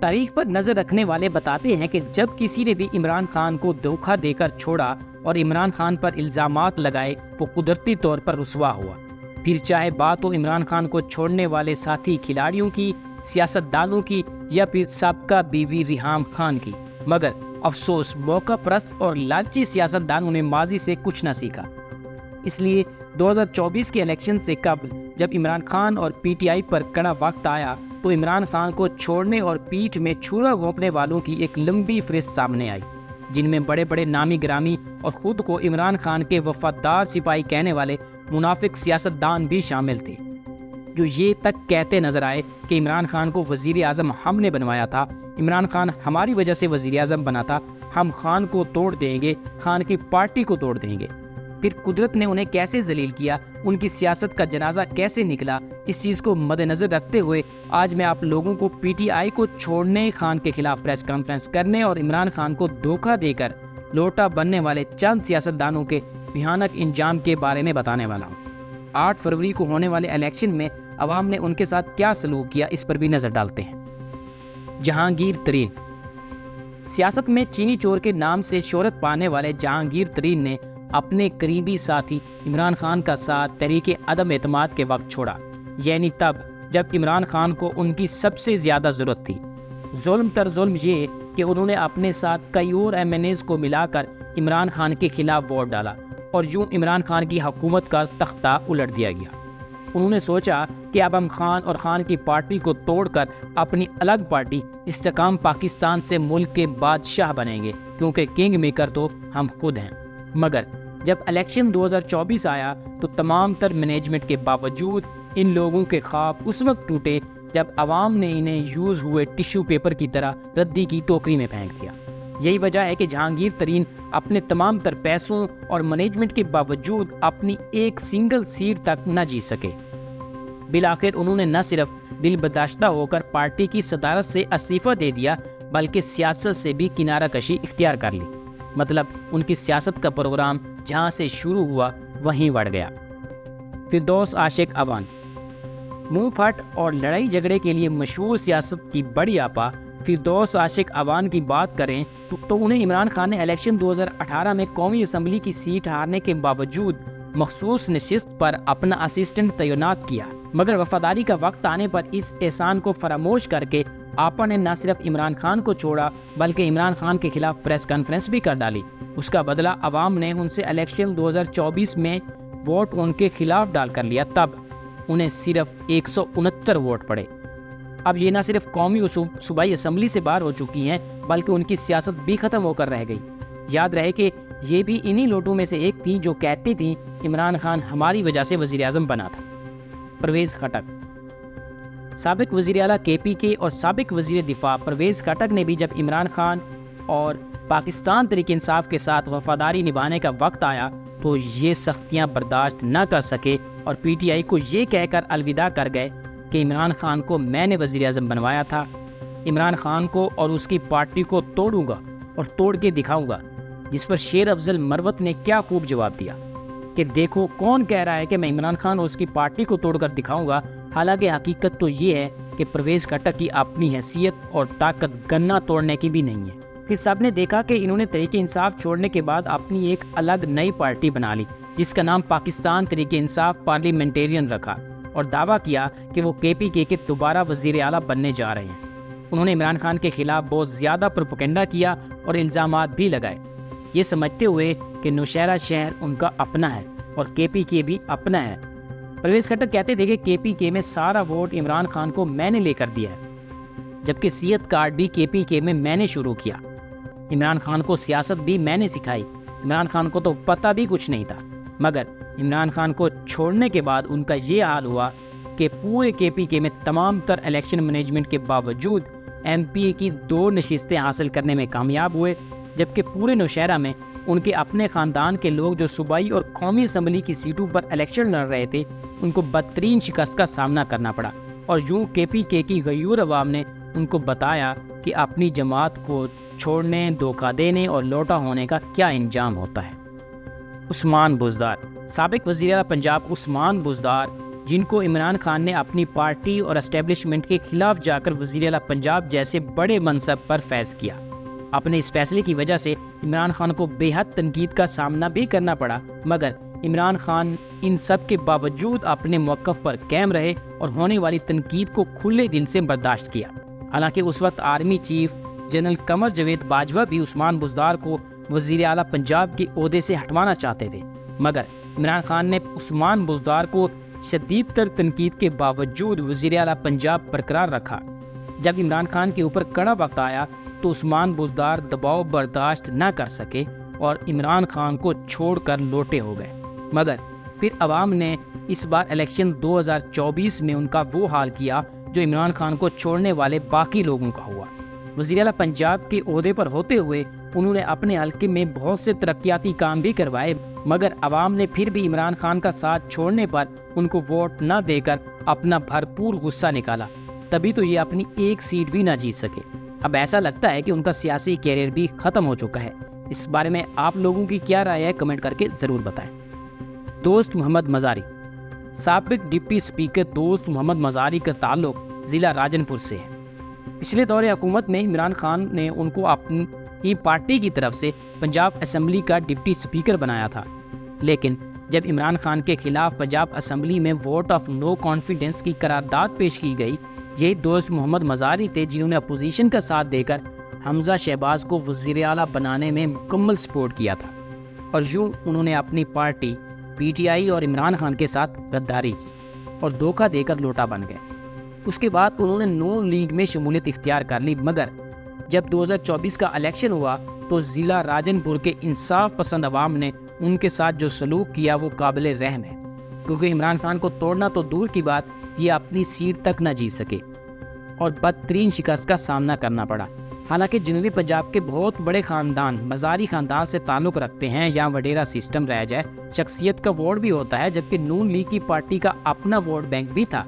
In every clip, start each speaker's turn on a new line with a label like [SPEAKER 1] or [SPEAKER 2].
[SPEAKER 1] تاریخ پر نظر رکھنے والے بتاتے ہیں کہ جب کسی نے بھی عمران خان کو دھوکہ دے کر چھوڑا اور عمران خان پر الزامات لگائے وہ قدرتی طور پر رسوا ہوا، پھر چاہے بات ہو عمران خان کو چھوڑنے والے ساتھی کھلاڑیوں کی، سیاستدانوں کی یا پھر سابقہ بیوی ریحام خان کی۔ مگر افسوس موقع پرست اور لالچی سیاستدانوں نے ماضی سے کچھ نہ سیکھا۔ اس لیے 2024 کے الیکشن سے قبل جب عمران خان اور پی ٹی آئی پر کڑا وقت آیا تو عمران خان کو چھوڑنے اور پیٹھ میں چھرا گھونپنے والوں کی ایک لمبی فہرست سامنے آئی، جن میں بڑے بڑے نامی گرامی اور خود کو عمران خان کے وفادار سپاہی کہنے والے منافق سیاستدان بھی شامل تھے، جو یہ تک کہتے نظر آئے کہ عمران خان کو وزیر اعظم ہم نے بنوایا تھا، عمران خان ہماری وجہ سے وزیر اعظم بنا تھا، ہم خان کو توڑ دیں گے، خان کی پارٹی کو توڑ دیں گے۔ پھر قدرت نے انہیں کیسے ذلیل کیا، ان کی سیاست کا جنازہ کیسے نکلا، اس چیز کو مد نظر رکھتے ہوئے آج میں آپ لوگوں کو پی ٹی آئی کو چھوڑنے، خان کے خلاف پریس کانفرنس کرنے اور عمران خان کو دھوکہ دے کر لوٹا بننے والے چند سیاستدانوں کے بھیانک انجام کے بارے میں بتانے والا ہوں۔ 8 فروری کو ہونے والے الیکشن میں عوام نے ان کے ساتھ کیا سلوک کیا، اس پر بھی نظر ڈالتے ہیں۔ جہانگیر ترین۔ سیاست میں چینی چور کے نام سے شہرت پانے والے جہانگیر ترین نے اپنے قریبی ساتھی عمران خان کا ساتھ تحریک عدم اعتماد کے وقت چھوڑا، یعنی تب جب عمران خان کو ان کی سب سے زیادہ ضرورت تھی۔ ظلم تر ظلم یہ کہ انہوں نے اپنے ساتھ کئی اور ایم این ایز کو ملا کر عمران خان کے خلاف ووٹ ڈالا اور یوں عمران خان کی حکومت کا تختہ الٹ دیا گیا۔ انہوں نے سوچا کہ اب ہم خان اور خان کی پارٹی کو توڑ کر اپنی الگ پارٹی استحکام پاکستان سے ملک کے بادشاہ بنیں گے، کیونکہ کنگ میکر تو ہم خود ہیں۔ مگر جب الیکشن 2024 آیا تو تمام تر مینجمنٹ کے باوجود ان لوگوں کے خواب اس وقت ٹوٹے جب عوام نے انہیں یوز ہوئے ٹیشو پیپر کی طرح ردی کی ٹوکری میں پھینک دیا۔ یہی وجہ ہے کہ جہانگیر ترین اپنے تمام تر پیسوں اور مینجمنٹ کے باوجود اپنی ایک سنگل سیٹ تک نہ جیت سکے۔ بالآخر انہوں نے نہ صرف دل برداشتہ ہو کر پارٹی کی صدارت سے استعفیٰ دے دیا بلکہ سیاست سے بھی کنارہ کشی اختیار کر لی، مطلب ان کی سیاست کا پروگرام جہاں سے شروع ہوا وہیں بڑھ گیا۔ فردوس عاشق اعوان۔ منہ پھٹ اور لڑائی جھگڑے کے لیے مشہور سیاست کی بڑی آپا فردوس عاشق اعوان کی بات کریں تو انہیں عمران خان نے الیکشن 2018 میں قومی اسمبلی کی سیٹ ہارنے کے باوجود مخصوص نشست پر اپنا اسسٹنٹ تعینات کیا، مگر وفاداری کا وقت آنے پر اس احسان کو فراموش کر کے آپا نے نہ صرف عمران خان کو چھوڑا بلکہ عمران خان کے خلاف پریس کانفرنس بھی کر ڈالی۔ اس کا بدلہ عوام نے ان سے الیکشن 2024 میں ووٹ ان کے خلاف ڈال کر لیا، تب انہیں صرف 169 ووٹ پڑے۔ اب یہ نہ صرف قومی و صوبائی اسمبلی سے باہر ہو چکی ہیں بلکہ ان کی سیاست بھی ختم ہو کر رہ گئی۔ یاد رہے کہ یہ بھی انہی لوٹوں میں سے ایک تھیں جو کہتی تھیں عمران خان ہماری وجہ سے وزیر اعظم بنا تھا۔ پرویز خٹک۔ سابق وزیر اعلیٰ کے پی کے اور سابق وزیر دفاع پرویز خٹک نے بھی جب عمران خان اور پاکستان تحریک انصاف کے ساتھ وفاداری نبھانے کا وقت آیا تو یہ سختیاں برداشت نہ کر سکے اور پی ٹی آئی کو یہ کہہ کر الوداع کر گئے کہ عمران خان کو میں نے وزیر اعظم بنوایا تھا، عمران خان کو اور اس کی پارٹی کو توڑوں گا اور توڑ کے دکھاؤں گا۔ جس پر شیر افضل مروت نے کیا خوب جواب دیا کہ دیکھو کون کہہ رہا ہے کہ میں عمران خان اور اس کی پارٹی کو توڑ کر دکھاؤں گا، حالانکہ حقیقت تو یہ ہے کہ پرویز خٹک کی اپنی حیثیت اور طاقت گنا توڑنے کی بھی نہیں ہے۔ پھر سب نے دیکھا کہ انہوں نے تحریک انصاف چھوڑنے کے بعد اپنی ایک الگ نئی پارٹی بنا لی جس کا نام پاکستان تحریک انصاف پارلیمنٹیرین رکھا اور دعویٰ کیا کہ وہ کے پی کے دوبارہ وزیر اعلیٰ بننے جا رہے ہیں۔ انہوں نے عمران خان کے خلاف بہت زیادہ پروپیگنڈا کیا اور الزامات بھی لگائے، یہ سمجھتے ہوئے کہ نوشہرہ شہر ان کا اپنا ہے اور کے پی کے بھی اپنا ہے۔ پرویز خٹک کہتے تھے کہ کے پی کے میں سارا ووٹ عمران خان کو میں نے لے کر دیا ہے، جبکہ سیت کارڈ بھی کے پی کے میں نے شروع کیا۔ عمران خان کو سیاست بھی میں نے سکھائی، عمران خان کو تو پتہ بھی کچھ نہیں تھا، مگر عمران خان کو چھوڑنے کے بعد ان کا یہ حال ہوا کہ پورے کے پی کے میں تمام تر الیکشن مینجمنٹ کے باوجود ایم پی اے کی 2 نشستیں حاصل کرنے میں کامیاب ہوئے، جبکہ پورے نوشہرہ میں ان کے اپنے خاندان کے لوگ جو صوبائی اور قومی اسمبلی کی سیٹوں پر الیکشن لڑ رہے تھے ان کو بدترین شکست کا سامنا کرنا پڑا، اور یوں کے پی کے کی غیور عوام نے ان کو بتایا کہ اپنی جماعت کو چھوڑنے، دھوکہ دینے اور لوٹا ہونے کا کیا انجام ہوتا ہے۔ عثمان بزدار۔ سابق وزیر اعلیٰ پنجاب عثمان بزدار جن کو عمران خان نے اپنی پارٹی اور اسٹیبلشمنٹ کے خلاف جا کر وزیر اعلیٰ پنجاب جیسے بڑے منصب پر فیض کیا۔ اپنے اس فیصلے کی وجہ سے عمران خان کو بے حد تنقید کا سامنا بھی کرنا پڑا، مگر عمران خان ان سب کے باوجود اپنے موقف پر قائم رہے اور ہونے والی تنقید کو کھلے دل سے برداشت کیا۔ حالانکہ اس وقت army chief general Qamar Javed Bajwa بھی عثمان بزدار کو وزیر اعلیٰ پنجاب کے عہدے سے ہٹوانا چاہتے تھے، مگر عمران خان نے عثمان بزدار کو شدید تر تنقید کے باوجود وزیر اعلیٰ پنجاب برقرار رکھا۔ جب عمران خان کے اوپر کڑا وقت آیا تو عثمان بزدار دباؤ برداشت نہ کر سکے اور عمران خان کو چھوڑ کر لوٹے ہو گئے، مگر پھر عوام نے اس بار الیکشن 2024 میں ان کا وہ حال کیا جو عمران خان کو چھوڑنے والے باقی لوگوں کا ہوا۔ وزیر اعلیٰ پنجاب کے عہدے پر ہوتے ہوئے انہوں نے اپنے حلقے میں بہت سے ترقیاتی کام بھی کروائے، مگر عوام نے پھر بھی عمران خان کا ساتھ چھوڑنے پر ان کو ووٹ نہ دے کر اپنا بھرپور غصہ نکالا، تبھی تو یہ اپنی ایک سیٹ بھی نہ جیت سکے۔ اب ایسا لگتا ہے کہ ان کا سیاسی کیریئر بھی ختم ہو چکا ہے۔ اس بارے میں آپ لوگوں کی کیا رائے ہے، کمنٹ کر کے ضرور بتائیں۔ دوست محمد مزاری۔ سابق ڈپٹی اسپیکر دوست محمد مزاری کا تعلق ضلع راجن پور سے ہے۔ پچھلے دور حکومت میں عمران خان نے ان کو اپنی پارٹی کی طرف سے پنجاب اسمبلی کا ڈپٹی اسپیکر بنایا تھا، لیکن جب عمران خان کے خلاف پنجاب اسمبلی میں ووٹ آف نو کانفیڈنس کی قرارداد پیش کی گئی، یہی دوست محمد مزاری تھے جنہوں نے اپوزیشن کا ساتھ دے کر حمزہ شہباز کو وزیر اعلیٰ بنانے میں مکمل سپورٹ کیا تھا، اور یوں انہوں نے اپنی پارٹی پی ٹی آئی اور عمران خان کے ساتھ غداری کی اور دھوکہ دے کر لوٹا بن گئے۔ اس کے بعد انہوں نے نون لیگ میں شمولیت اختیار کر لی، مگر جب 2024 کا الیکشن ہوا تو ضلع راجن پور کے انصاف پسند عوام نے ان کے ساتھ جو سلوک کیا وہ قابل رحم ہے، کیونکہ عمران خان کو توڑنا تو دور کی بات، یہ اپنی سیٹ تک نہ جیت سکے اور بدترین شکست کا سامنا کرنا پڑا۔ حالانکہ جنوبی پنجاب کے بہت بڑے خاندان مزاری خاندان سے تعلق رکھتے ہیں، یہاں وڈیرا سسٹم رہ جائے، شخصیت کا ووٹ بھی ہوتا ہے، جبکہ نون لیگ کی پارٹی کا اپنا ووٹ بینک بھی تھا،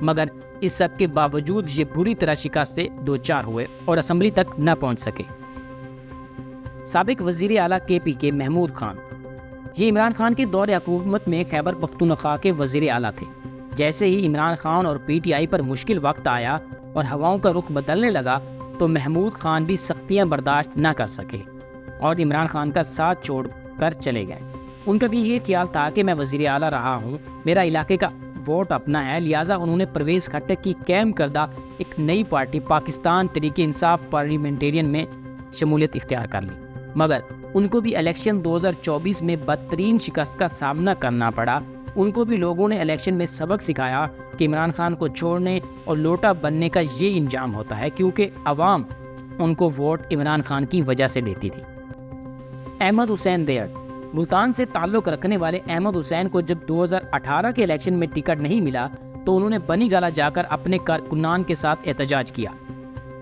[SPEAKER 1] مگر اس سب کے باوجود یہ بری طرح شکست سے دوچار ہوئے اور اسمبلی تک نہ پہنچ سکے۔ سابق وزیر اعلیٰ کے پی کے محمود خان۔ یہ عمران خان کے دور حکومت میں خیبر پختونخوا کے وزیر اعلیٰ تھے۔ جیسے ہی عمران خان اور پی ٹی آئی پر مشکل وقت آیا اور ہواؤں کا رخ بدلنے لگا تو محمود خان بھی سختیاں برداشت نہ کر سکے اور عمران خان کا ساتھ چھوڑ کر چلے گئے۔ ان کا بھی یہ خیال تھا کہ میں وزیر اعلیٰ رہا ہوں، میرا علاقے کا ووٹ اپنا ہے، لہٰذا انہوں نے پرویز خٹک کی قائم کردہ ایک نئی پارٹی پاکستان تحریک انصاف پارلیمنٹیرین میں شمولیت اختیار کر لی، مگر ان کو بھی الیکشن 2024 میں بدترین شکست کا سامنا کرنا پڑا۔ ان کو بھی لوگوں نے الیکشن میں سبق سکھایا کہ عمران خان کو چھوڑنے اور لوٹا بننے کا یہ انجام ہوتا ہے، کیونکہ عوام ان کو ووٹ عمران خان کی وجہ سے دیتی تھی۔ احمد حسین دیڑ۔ ملتان سے تعلق رکھنے والے احمد حسین کو جب 2018 کے الیکشن میں ٹکٹ نہیں ملا تو انہوں نے بنی گالہ جا کر اپنے کارکنان کے ساتھ احتجاج کیا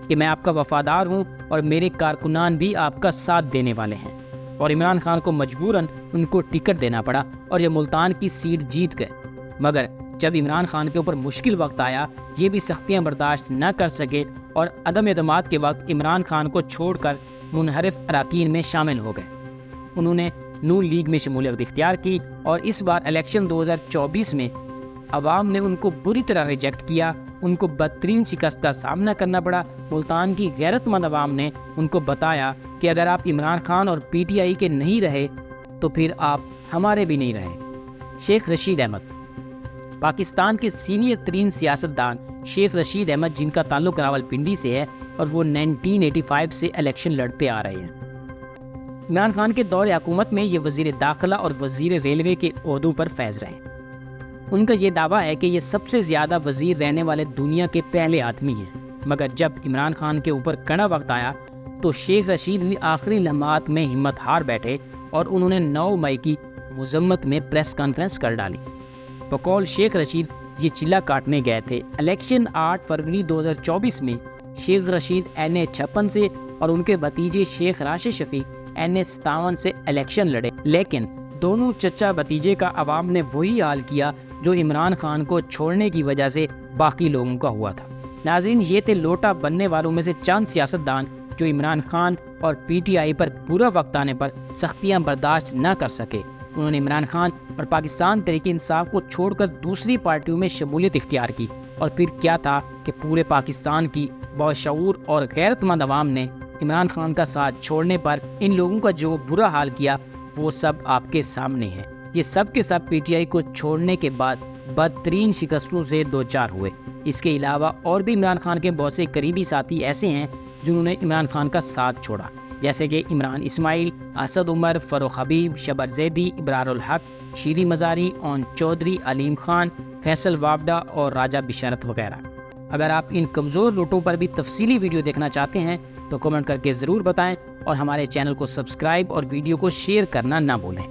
[SPEAKER 1] کہ میں آپ کا وفادار ہوں اور میرے کارکنان بھی آپ کا ساتھ دینے والے ہیں، اور عمران خان کو مجبوراً ان کو ٹکٹ دینا پڑا اور یہ ملتان کی سیٹ جیت گئے۔ مگر جب عمران خان کے اوپر مشکل وقت آیا، یہ بھی سختیاں برداشت نہ کر سکے اور عدم اعتماد کے وقت عمران خان کو چھوڑ کر منحرف اراکین میں شامل ہو گئے۔ انہوں نے نون لیگ میں شمولیت اختیار کی اور اس بار الیکشن 2024 میں عوام نے ان کو بری طرح ریجیکٹ کیا، ان کو بدترین شکست کا سامنا کرنا پڑا۔ ملتان کی غیرت مند عوام نے ان کو بتایا کہ اگر آپ عمران خان اور پی ٹی آئی کے نہیں رہے تو پھر آپ ہمارے بھی نہیں رہے۔ شیخ رشید احمد۔ پاکستان کے سینئر ترین سیاستدان شیخ رشید احمد، جن کا تعلق راولپنڈی سے ہے اور وہ 1985 سے الیکشن لڑتے آ رہے ہیں۔ عمران خان کے دور حکومت میں یہ وزیر داخلہ اور وزیر ریلوے کے عہدوں پر فائز رہے۔ ان کا یہ دعویٰ ہے کہ یہ سب سے زیادہ وزیر رہنے والے دنیا کے پہلے آدمی ہیں، مگر جب عمران خان کے اوپر کڑا وقت آیا تو شیخ رشید بھی آخری لمحات میں ہمت ہار بیٹھے اور انہوں نے 9 مئی کی مذمت میں پریس کانفرنس کر ڈالی۔ بقول شیخ رشید یہ چلہ کاٹنے گئے تھے۔ الیکشن 8 فروری 2024 میں شیخ رشید NA56 سے اور ان کے بھتیجے شیخ راشد شفیع NA57 سے الیکشن لڑے، لیکن دونوں چچا بھتیجے کا عوام نے وہی حال کیا جو عمران خان کو چھوڑنے کی وجہ سے باقی لوگوں کا ہوا تھا۔ ناظرین، یہ تھے لوٹا بننے والوں میں سے چند سیاستدان جو عمران خان اور پی ٹی آئی پر برا وقت آنے پر سختیاں برداشت نہ کر سکے انہوں نے عمران خان اور پاکستان تحریک انصاف کو چھوڑ کر دوسری پارٹیوں میں شمولیت اختیار کی، اور پھر کیا تھا کہ پورے پاکستان کی باشعور اور غیرت مند عوام نے عمران خان کا ساتھ چھوڑنے پر ان لوگوں کا جو برا حال کیا وہ سب آپ کے سامنے ہے۔ یہ سب کے سب پی ٹی آئی کو چھوڑنے کے بعد بدترین شکستوں سے دوچار ہوئے۔ اس کے علاوہ اور بھی عمران خان کے بہت سے قریبی ساتھی ایسے ہیں جنہوں نے عمران خان کا ساتھ چھوڑا، جیسے کہ عمران اسماعیل، اسد عمر، فروخ حبیب، شبر زیدی، ابرار الحق، شیری مزاری، اون چودھری، علیم خان، فیصل وافدہ اور راجہ بشارت وغیرہ۔ اگر آپ ان کمزور لوٹوں پر بھی تفصیلی ویڈیو دیکھنا چاہتے ہیں تو کمنٹ کر کے ضرور بتائیں، اور ہمارے چینل کو سبسکرائب اور ویڈیو کو شیئر کرنا نہ بھولیں۔